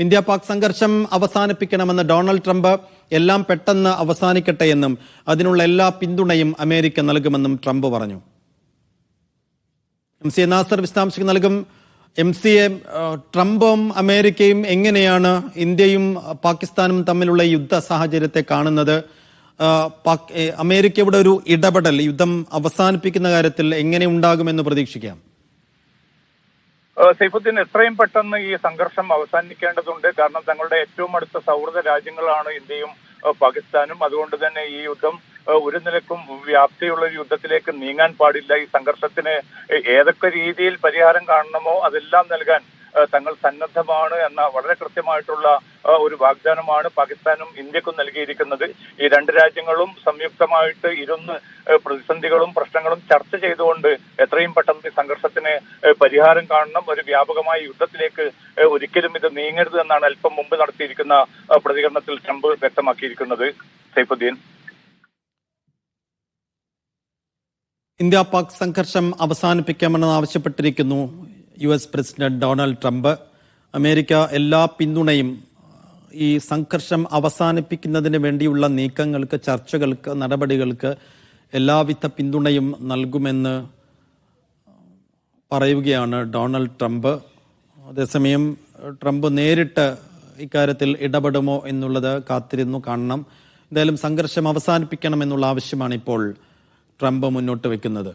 India Pak സംഘർഷം അവസാനിപ്പിക്കണമെന്ന് Donald Trump എല്ലാം പെട്ടെന്ന് അവസാനിക്കട്ടെ എന്നും അതിനുള്ള എല്ലാ പിന്തുണയും അമേരിക്ക നൽകുമെന്നും ട്രംപ് പറഞ്ഞു. MC നാസർ വിശദാംശങ്ങൾ നൽകും. MC-യെ ട്രംപും അമേരിക്കയും എങ്ങനെയാണ് ഇന്ത്യയും പാകിസ്ഥാനും തമ്മിലുള്ള യുദ്ധ സാഹചര്യത്തെ കാണുന്നത്? അമേരിക്കയുടെ ഒരു ഇടപെടൽ യുദ്ധം അവസാനിപ്പിക്കുന്ന കാര്യത്തിൽ എങ്ങനെ ഉണ്ടാകുമെന്ന് പ്രതീക്ഷിക്കാം? സൈഫുദ്ദീൻ, എത്രയും പെട്ടെന്ന് ഈ സംഘർഷം അവസാനിക്കേണ്ടതുണ്ട്. കാരണം തങ്ങളുടെ ഏറ്റവും അടുത്ത സൗഹൃദ രാജ്യങ്ങളാണ് ഇന്ത്യയും പാകിസ്ഥാനും. അതുകൊണ്ട് തന്നെ ഈ യുദ്ധം ഒരു നിലക്കും വ്യാപ്തിയുള്ള ഒരു യുദ്ധത്തിലേക്ക് നീങ്ങാൻ പാടില്ല. ഈ സംഘർഷത്തിന് ഏതൊക്കെ രീതിയിൽ പരിഹാരം കാണണമോ അതെല്ലാം നൽകാൻ തങ്ങൾ സന്നദ്ധമാണ് എന്ന വളരെ കൃത്യമായിട്ടുള്ള ഒരു വാഗ്ദാനമാണ് പാകിസ്ഥാനും ഇന്ത്യക്കും നൽകിയിരിക്കുന്നത്. ഈ രണ്ട് രാജ്യങ്ങളും സംയുക്തമായിട്ട് ഇരുന്ന് പ്രതിസന്ധികളും പ്രശ്നങ്ങളും ചർച്ച ചെയ്തുകൊണ്ട് എത്രയും പെട്ടെന്ന് ഈ സംഘർഷത്തിന് പരിഹാരം കാണണം. ഒരു വ്യാപകമായ യുദ്ധത്തിലേക്ക് ഒരിക്കലും ഇത് നീങ്ങരുത് എന്നാണ് അല്പം മുമ്പ് നടത്തിയിരിക്കുന്ന പ്രതികരണത്തിൽ ട്രംപ് വ്യക്തമാക്കിയിരിക്കുന്നത്. സൈഫുദ്ദീൻ, ഇന്ത്യ പാക് സംഘർഷം അവസാനിപ്പിക്കാമെന്ന് ആവശ്യപ്പെട്ടിരിക്കുന്നു US president Donald Trump. America എല്ലാ പിന്തുണയും ഈ സംഘർഷം അവസാനിപ്പിക്കുന്നതിന് വേണ്ടിയുള്ള നീക്കങ്ങൾക്ക്, ചർച്ചകൾക്ക്, നടപടികൾക്ക് എല്ലാവിധ പിന്തുണയും നൽകുമെന്ന് പറയുകയാണ് ഡൊണാൾഡ് ട്രംപ്. അതേസമയം ട്രംപ് നേരിട്ട് ഇക്കാര്യത്തിൽ ഇടപെടുമോ എന്നുള്ളത് കാത്തിരുന്നു കാണണം. എന്തായാലും സംഘർഷം അവസാനിപ്പിക്കണമെന്നുള്ള ആവശ്യമാണ് ഇപ്പോൾ ട്രംപ് മുന്നോട്ട് വെക്കുന്നത്.